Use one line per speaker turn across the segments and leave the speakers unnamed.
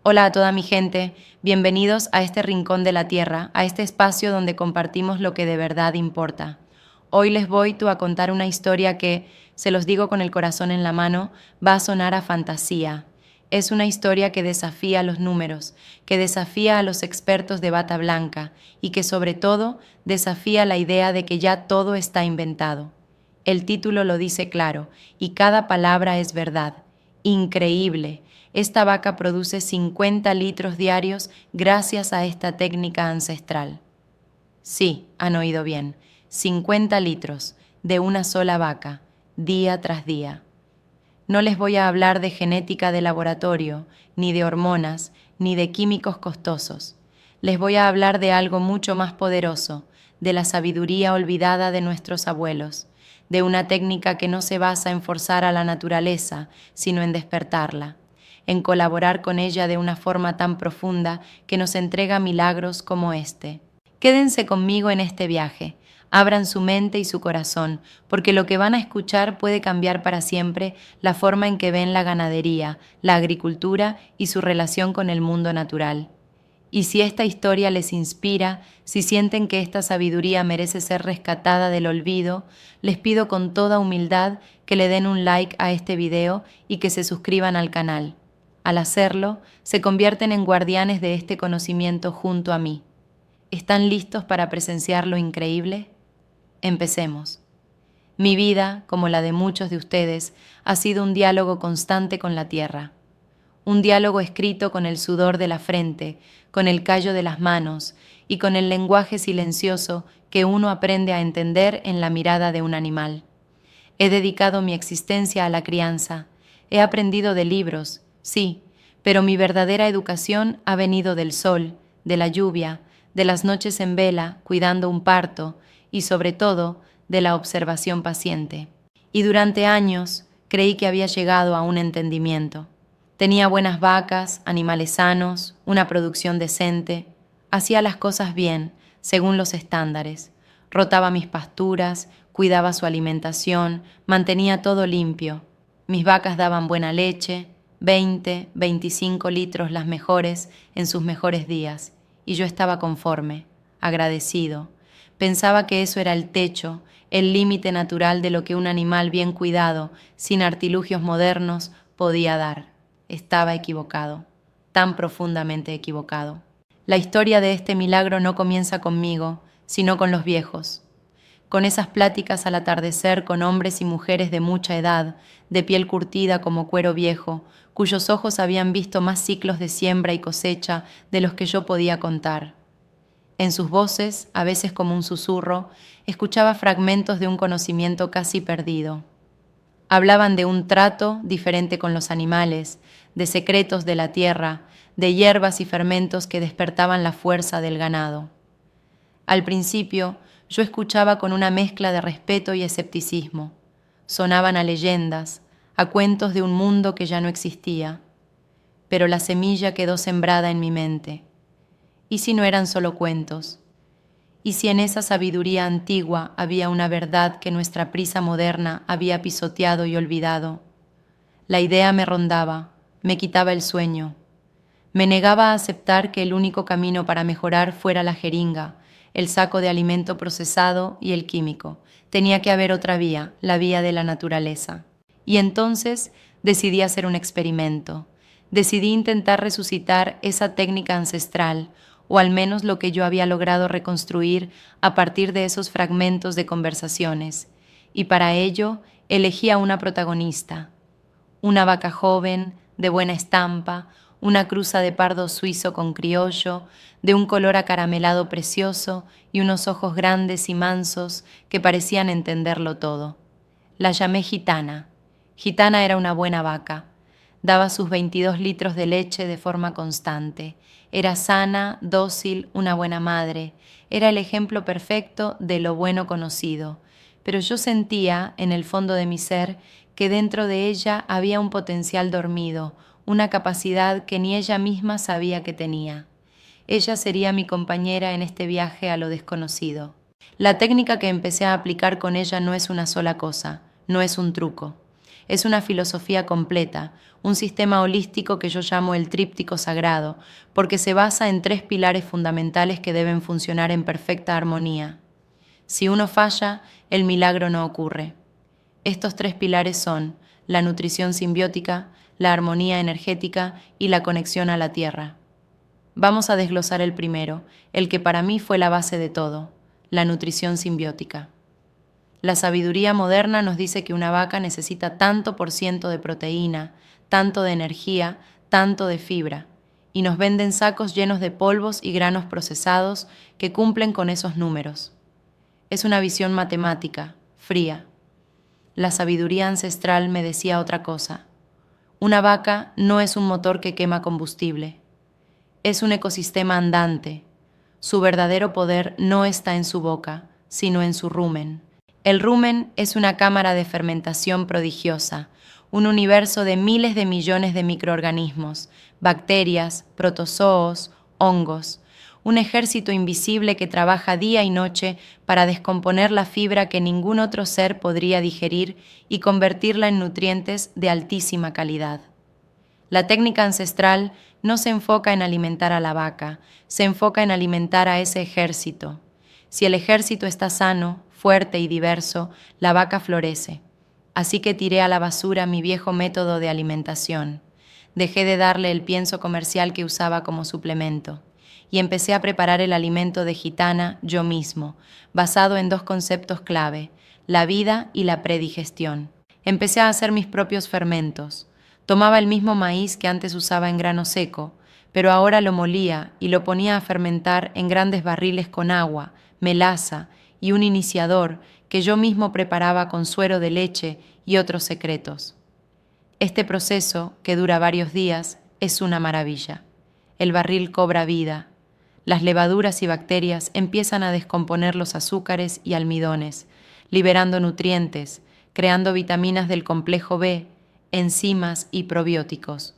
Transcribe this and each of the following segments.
Hola a toda mi gente, bienvenidos a este rincón de la tierra, a este espacio donde compartimos lo que de verdad importa. Hoy les voy a contar una historia que, se los digo con el corazón en la mano, va a sonar a fantasía. Es una historia que desafía los números, que desafía a los expertos de bata blanca y que sobre todo desafía la idea de que ya todo está inventado. El título lo dice claro y cada palabra es verdad. Increíble. Esta vaca produce 50 litros diarios gracias a esta técnica ancestral. Sí, han oído bien, 50 litros de una sola vaca, día tras día. No les voy a hablar de genética de laboratorio, ni de hormonas, ni de químicos costosos. Les voy a hablar de algo mucho más poderoso, de la sabiduría olvidada de nuestros abuelos, de una técnica que no se basa en forzar a la naturaleza, sino en despertarla, en colaborar con ella de una forma tan profunda que nos entrega milagros como este. Quédense conmigo en este viaje. Abran su mente y su corazón, porque lo que van a escuchar puede cambiar para siempre la forma en que ven la ganadería, la agricultura y su relación con el mundo natural. Y si esta historia les inspira, si sienten que esta sabiduría merece ser rescatada del olvido, les pido con toda humildad que le den un like a este video y que se suscriban al canal. Al hacerlo, se convierten en guardianes de este conocimiento junto a mí. ¿Están listos para presenciar lo increíble? Empecemos. Mi vida, como la de muchos de ustedes, ha sido un diálogo constante con la tierra. Un diálogo escrito con el sudor de la frente, con el callo de las manos y con el lenguaje silencioso que uno aprende a entender en la mirada de un animal. He dedicado mi existencia a la crianza. He aprendido de libros, sí, pero mi verdadera educación ha venido del sol, de la lluvia, de las noches en vela cuidando un parto y sobre todo de la observación paciente. Y durante años creí que había llegado a un entendimiento. Tenía buenas vacas, animales sanos, una producción decente. Hacía las cosas bien, según los estándares. Rotaba mis pasturas, cuidaba su alimentación, mantenía todo limpio. Mis vacas daban buena leche, 20, 25 litros las mejores en sus mejores días. Y yo estaba conforme, agradecido. Pensaba que eso era el techo, el límite natural de lo que un animal bien cuidado, sin artilugios modernos, podía dar. Estaba equivocado, tan profundamente equivocado. La historia de este milagro no comienza conmigo, sino con los viejos. Con esas pláticas al atardecer con hombres y mujeres de mucha edad, de piel curtida como cuero viejo, cuyos ojos habían visto más ciclos de siembra y cosecha de los que yo podía contar. En sus voces, a veces como un susurro, escuchaba fragmentos de un conocimiento casi perdido. Hablaban de un trato diferente con los animales, de secretos de la tierra, de hierbas y fermentos que despertaban la fuerza del ganado. Al principio, yo escuchaba con una mezcla de respeto y escepticismo. Sonaban a leyendas, a cuentos de un mundo que ya no existía. Pero la semilla quedó sembrada en mi mente. ¿Y si no eran solo cuentos? ¿Y si en esa sabiduría antigua había una verdad que nuestra prisa moderna había pisoteado y olvidado? La idea me rondaba, me quitaba el sueño. Me negaba a aceptar que el único camino para mejorar fuera la jeringa, el saco de alimento procesado y el químico. Tenía que haber otra vía, la vía de la naturaleza. Y entonces decidí hacer un experimento. Decidí intentar resucitar esa técnica ancestral, o al menos lo que yo había logrado reconstruir a partir de esos fragmentos de conversaciones. Y para ello elegí a una protagonista, una vaca joven, de buena estampa, una cruza de pardo suizo con criollo, de un color acaramelado precioso y unos ojos grandes y mansos que parecían entenderlo todo. La llamé Gitana. Gitana era una buena vaca. Daba sus 22 litros de leche de forma constante. Era sana, dócil, una buena madre. Era el ejemplo perfecto de lo bueno conocido. Pero yo sentía, en el fondo de mi ser, que dentro de ella había un potencial dormido, una capacidad que ni ella misma sabía que tenía. Ella sería mi compañera en este viaje a lo desconocido. La técnica que empecé a aplicar con ella no es una sola cosa, no es un truco. Es una filosofía completa, un sistema holístico que yo llamo el tríptico sagrado, porque se basa en 3 pilares fundamentales que deben funcionar en perfecta armonía. Si uno falla, el milagro no ocurre. Estos 3 pilares son la nutrición simbiótica, la armonía energética y la conexión a la tierra. Vamos a desglosar el primero, el que para mí fue la base de todo, la nutrición simbiótica. La sabiduría moderna nos dice que una vaca necesita tanto por ciento de proteína, tanto de energía, tanto de fibra, y nos venden sacos llenos de polvos y granos procesados que cumplen con esos números. Es una visión matemática, fría. La sabiduría ancestral me decía otra cosa. Una vaca no es un motor que quema combustible. Es un ecosistema andante. Su verdadero poder no está en su boca, sino en su rumen. El rumen es una cámara de fermentación prodigiosa, un universo de miles de millones de microorganismos, bacterias, protozoos, hongos, un ejército invisible que trabaja día y noche para descomponer la fibra que ningún otro ser podría digerir y convertirla en nutrientes de altísima calidad. La técnica ancestral no se enfoca en alimentar a la vaca, se enfoca en alimentar a ese ejército. Si el ejército está sano, fuerte y diverso, la vaca florece. Así que tiré a la basura mi viejo método de alimentación. Dejé de darle el pienso comercial que usaba como suplemento y empecé a preparar el alimento de gitana yo mismo, basado en 2 conceptos clave, la vida y la predigestión. Empecé a hacer mis propios fermentos. Tomaba el mismo maíz que antes usaba en grano seco, pero ahora lo molía y lo ponía a fermentar en grandes barriles con agua, melaza y un iniciador que yo mismo preparaba con suero de leche y otros secretos. Este proceso, que dura varios días, es una maravilla. El barril cobra vida. Las levaduras y bacterias empiezan a descomponer los azúcares y almidones, liberando nutrientes, creando vitaminas del complejo B, enzimas y probióticos.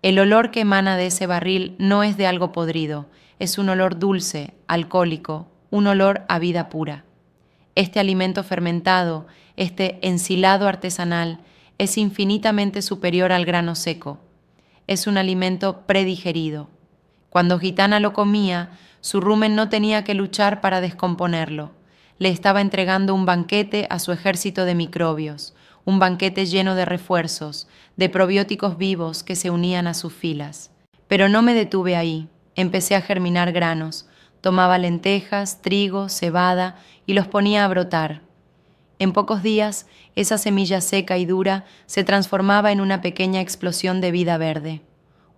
El olor que emana de ese barril no es de algo podrido, es un olor dulce, alcohólico, un olor a vida pura. Este alimento fermentado, este ensilado artesanal, es infinitamente superior al grano seco. Es un alimento predigerido. Cuando Gitana lo comía, su rumen no tenía que luchar para descomponerlo. Le estaba entregando un banquete a su ejército de microbios, un banquete lleno de refuerzos, de probióticos vivos que se unían a sus filas. Pero no me detuve ahí. Empecé a germinar granos. Tomaba lentejas, trigo, cebada y los ponía a brotar. En pocos días, esa semilla seca y dura se transformaba en una pequeña explosión de vida verde.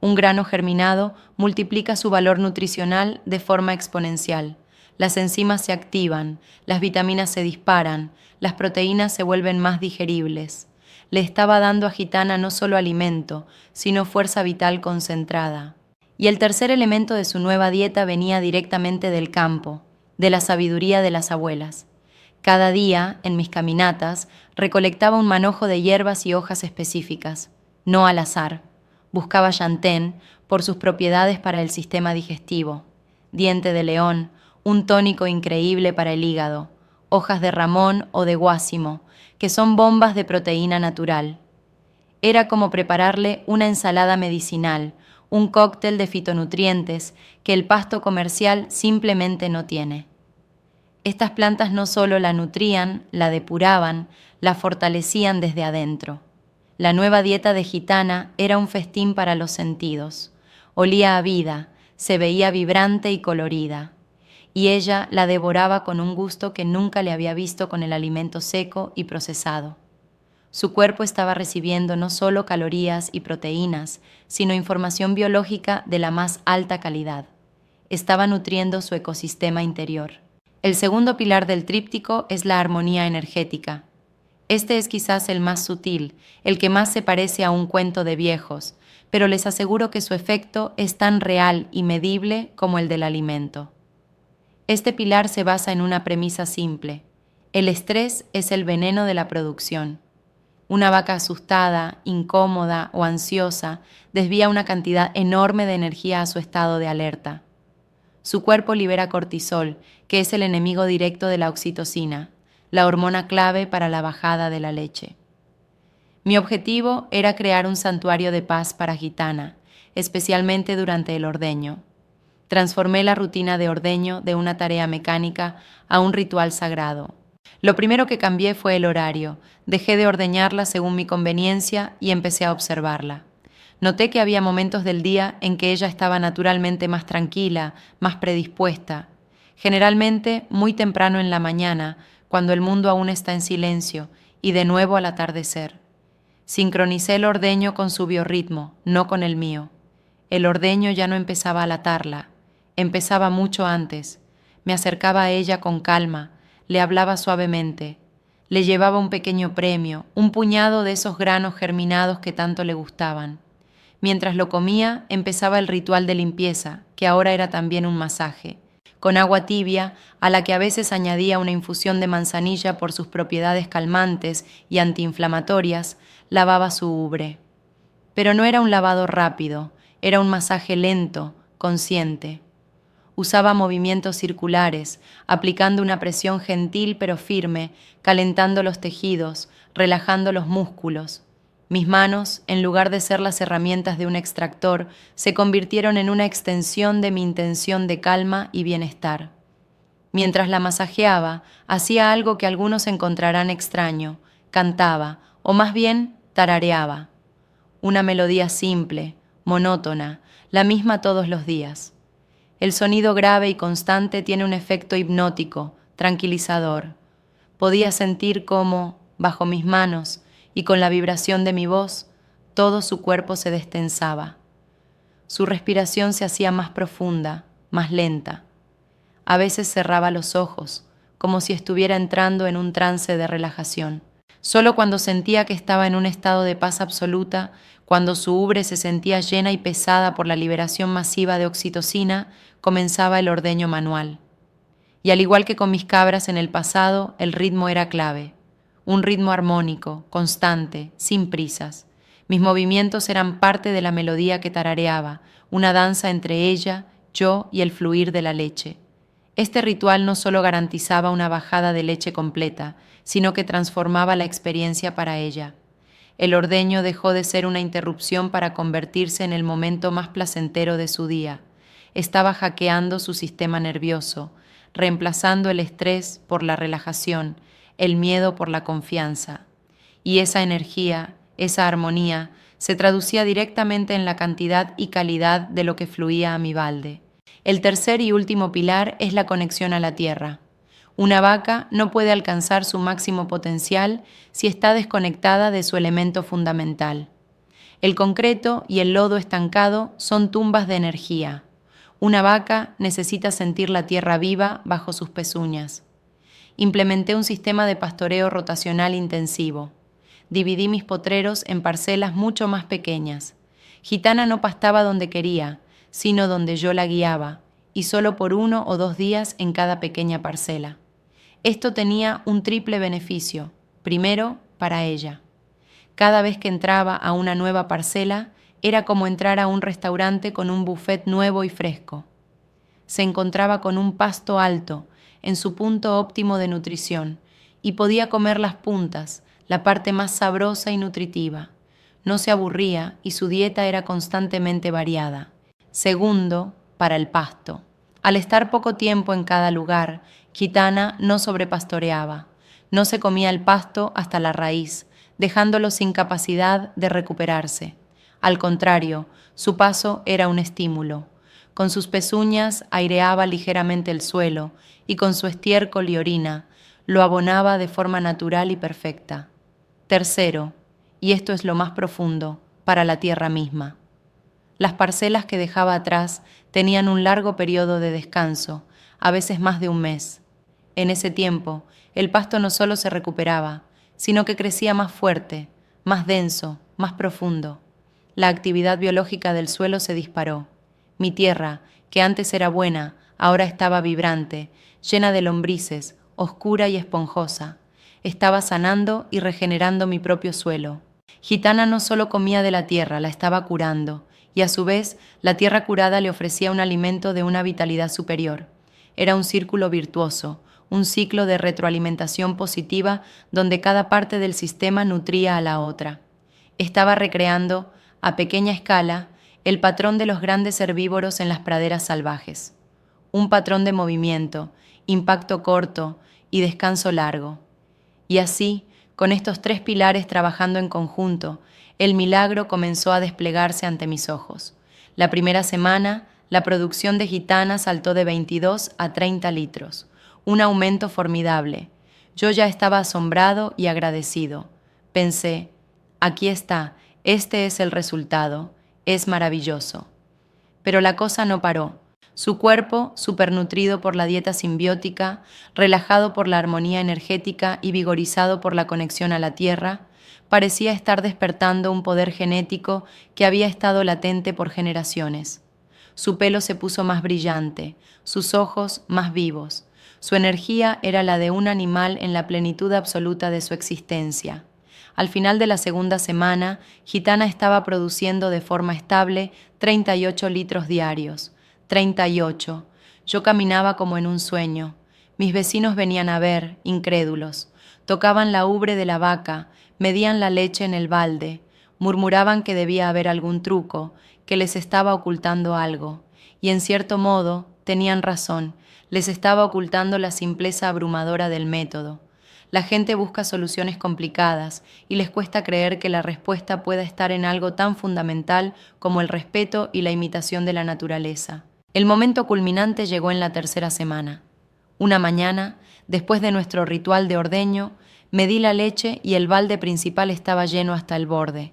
Un grano germinado multiplica su valor nutricional de forma exponencial. Las enzimas se activan, las vitaminas se disparan, las proteínas se vuelven más digeribles. Le estaba dando a Gitana no solo alimento, sino fuerza vital concentrada. Y el tercer elemento de su nueva dieta venía directamente del campo, de la sabiduría de las abuelas. Cada día, en mis caminatas, recolectaba un manojo de hierbas y hojas específicas, no al azar. Buscaba yantén por sus propiedades para el sistema digestivo, diente de león, un tónico increíble para el hígado, hojas de ramón o de guásimo, que son bombas de proteína natural. Era como prepararle una ensalada medicinal, un cóctel de fitonutrientes que el pasto comercial simplemente no tiene. Estas plantas no solo la nutrían, la depuraban, la fortalecían desde adentro. La nueva dieta de Gitana era un festín para los sentidos. Olía a vida, se veía vibrante y colorida, y ella la devoraba con un gusto que nunca le había visto con el alimento seco y procesado. Su cuerpo estaba recibiendo no solo calorías y proteínas, sino información biológica de la más alta calidad. Estaba nutriendo su ecosistema interior. El segundo pilar del tríptico es la armonía energética. Este es quizás el más sutil, el que más se parece a un cuento de viejos, pero les aseguro que su efecto es tan real y medible como el del alimento. Este pilar se basa en una premisa simple. El estrés es el veneno de la producción. Una vaca asustada, incómoda o ansiosa desvía una cantidad enorme de energía a su estado de alerta. Su cuerpo libera cortisol, que es el enemigo directo de la oxitocina, la hormona clave para la bajada de la leche. Mi objetivo era crear un santuario de paz para Gitana, especialmente durante el ordeño. Transformé la rutina de ordeño de una tarea mecánica a un ritual sagrado. Lo primero que cambié fue el horario. Dejé de ordeñarla según mi conveniencia y empecé a observarla. Noté que había momentos del día en que ella estaba naturalmente más tranquila, más predispuesta. Generalmente muy temprano en la mañana, cuando el mundo aún está en silencio, y de nuevo al atardecer. Sincronicé el ordeño con su biorritmo, no con el mío. El ordeño ya no empezaba al atarla, empezaba mucho antes. Me acercaba a ella con calma, le hablaba suavemente, le llevaba un pequeño premio, un puñado de esos granos germinados que tanto le gustaban. Mientras lo comía, empezaba el ritual de limpieza, que ahora era también un masaje, con agua tibia, a la que a veces añadía una infusión de manzanilla por sus propiedades calmantes y antiinflamatorias, lavaba su ubre. Pero no era un lavado rápido, era un masaje lento, consciente. Usaba movimientos circulares, aplicando una presión gentil pero firme, calentando los tejidos, relajando los músculos. Mis manos, en lugar de ser las herramientas de un extractor, se convirtieron en una extensión de mi intención de calma y bienestar. Mientras la masajeaba, hacía algo que algunos encontrarán extraño, cantaba, o más bien tarareaba. Una melodía simple, monótona, la misma todos los días. El sonido grave y constante tiene un efecto hipnótico, tranquilizador. Podía sentir cómo, bajo mis manos y con la vibración de mi voz, todo su cuerpo se destensaba. Su respiración se hacía más profunda, más lenta. A veces cerraba los ojos, como si estuviera entrando en un trance de relajación. Solo cuando sentía que estaba en un estado de paz absoluta, cuando su ubre se sentía llena y pesada por la liberación masiva de oxitocina, comenzaba el ordeño manual. Y al igual que con mis cabras en el pasado, el ritmo era clave. Un ritmo armónico, constante, sin prisas. Mis movimientos eran parte de la melodía que tarareaba, una danza entre ella, yo y el fluir de la leche. Este ritual no solo garantizaba una bajada de leche completa, sino que transformaba la experiencia para ella. El ordeño dejó de ser una interrupción para convertirse en el momento más placentero de su día. Estaba hackeando su sistema nervioso, reemplazando el estrés por la relajación, el miedo por la confianza. Y esa energía, esa armonía, se traducía directamente en la cantidad y calidad de lo que fluía a mi balde. El tercer y último pilar es la conexión a la tierra. Una vaca no puede alcanzar su máximo potencial si está desconectada de su elemento fundamental. El concreto y el lodo estancado son tumbas de energía. Una vaca necesita sentir la tierra viva bajo sus pezuñas. Implementé un sistema de pastoreo rotacional intensivo. Dividí mis potreros en parcelas mucho más pequeñas. Gitana no pastaba donde quería, sino donde yo la guiaba, y solo por 1 o 2 días en cada pequeña parcela. Esto tenía un triple beneficio. Primero, para ella. Cada vez que entraba a una nueva parcela, era como entrar a un restaurante con un buffet nuevo y fresco. Se encontraba con un pasto alto, en su punto óptimo de nutrición, y podía comer las puntas, la parte más sabrosa y nutritiva. No se aburría y su dieta era constantemente variada. Segundo, para el pasto. Al estar poco tiempo en cada lugar, Gitana no sobrepastoreaba. No se comía el pasto hasta la raíz, dejándolo sin capacidad de recuperarse. Al contrario, su paso era un estímulo. Con sus pezuñas aireaba ligeramente el suelo y con su estiércol y orina lo abonaba de forma natural y perfecta. Tercero, y esto es lo más profundo, para la tierra misma. Las parcelas que dejaba atrás tenían un largo periodo de descanso, a veces más de un mes. En ese tiempo, el pasto no solo se recuperaba, sino que crecía más fuerte, más denso, más profundo. La actividad biológica del suelo se disparó. Mi tierra, que antes era buena, ahora estaba vibrante, llena de lombrices, oscura y esponjosa. Estaba sanando y regenerando mi propio suelo. Gitana no solo comía de la tierra, la estaba curando, y a su vez la tierra curada le ofrecía un alimento de una vitalidad superior. Era un círculo virtuoso, un ciclo de retroalimentación positiva donde cada parte del sistema nutría a la otra. Estaba recreando, a pequeña escala, el patrón de los grandes herbívoros en las praderas salvajes. Un patrón de movimiento, impacto corto y descanso largo. Y así, con estos tres pilares trabajando en conjunto, el milagro comenzó a desplegarse ante mis ojos. La primera semana, la producción de Gitana saltó de 22 a 30 litros, un aumento formidable. Yo ya estaba asombrado y agradecido. Pensé, aquí está, este es el resultado, es maravilloso. Pero la cosa no paró. Su cuerpo, supernutrido por la dieta simbiótica, relajado por la armonía energética y vigorizado por la conexión a la tierra, parecía estar despertando un poder genético que había estado latente por generaciones. Su pelo se puso más brillante, sus ojos más vivos. Su energía era la de un animal en la plenitud absoluta de su existencia. Al final de la segunda semana, Gitana estaba produciendo de forma estable 38 litros diarios. 38. Yo caminaba como en un sueño. Mis vecinos venían a ver, incrédulos. Tocaban la ubre de la vaca, medían la leche en el balde, murmuraban que debía haber algún truco, que les estaba ocultando algo. Y en cierto modo, tenían razón, les estaba ocultando la simpleza abrumadora del método. La gente busca soluciones complicadas y les cuesta creer que la respuesta pueda estar en algo tan fundamental como el respeto y la imitación de la naturaleza. El momento culminante llegó en la tercera semana. Una mañana, después de nuestro ritual de ordeño, medí la leche y el balde principal estaba lleno hasta el borde.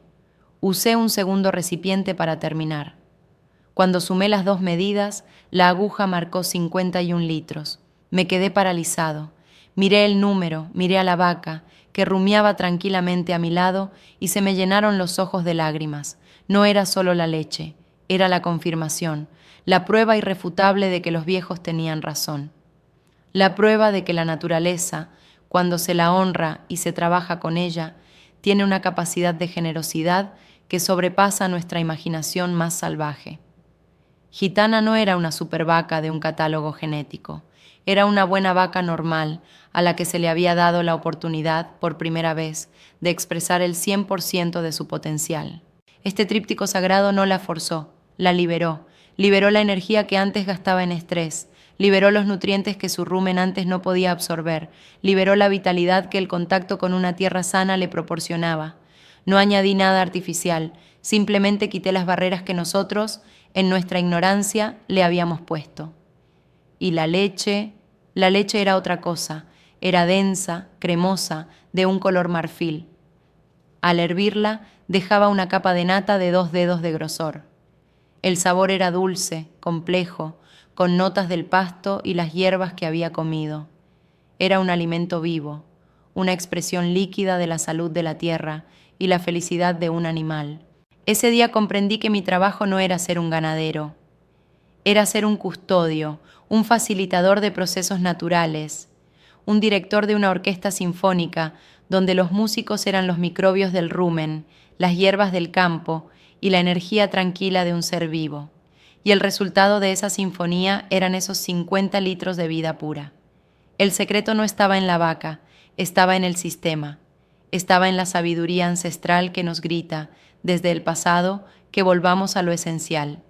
Usé un segundo recipiente para terminar. Cuando sumé las dos medidas, la aguja marcó 51 litros. Me quedé paralizado. Miré el número, miré a la vaca, que rumiaba tranquilamente a mi lado, y se me llenaron los ojos de lágrimas. No era solo la leche, era la confirmación, la prueba irrefutable de que los viejos tenían razón. La prueba de que la naturaleza, cuando se la honra y se trabaja con ella, tiene una capacidad de generosidad que sobrepasa nuestra imaginación más salvaje. Gitana no era una supervaca de un catálogo genético. Era una buena vaca normal, a la que se le había dado la oportunidad, por primera vez, de expresar el 100% de su potencial. Este tríptico sagrado no la forzó, la liberó. Liberó la energía que antes gastaba en estrés, liberó los nutrientes que su rumen antes no podía absorber, liberó la vitalidad que el contacto con una tierra sana le proporcionaba. No añadí nada artificial, simplemente quité las barreras que nosotros, en nuestra ignorancia, le habíamos puesto. Y la leche era otra cosa, era densa, cremosa, de un color marfil. Al hervirla, dejaba una capa de nata de 2 dedos de grosor. El sabor era dulce, complejo, con notas del pasto y las hierbas que había comido. Era un alimento vivo, una expresión líquida de la salud de la tierra y la felicidad de un animal. Ese día comprendí que mi trabajo no era ser un ganadero, era ser un custodio, un facilitador de procesos naturales, un director de una orquesta sinfónica donde los músicos eran los microbios del rumen, las hierbas del campo y la energía tranquila de un ser vivo. Y el resultado de esa sinfonía eran esos 50 litros de vida pura. El secreto no estaba en la vaca, estaba en el sistema, estaba en la sabiduría ancestral que nos grita, desde el pasado, que volvamos a lo esencial.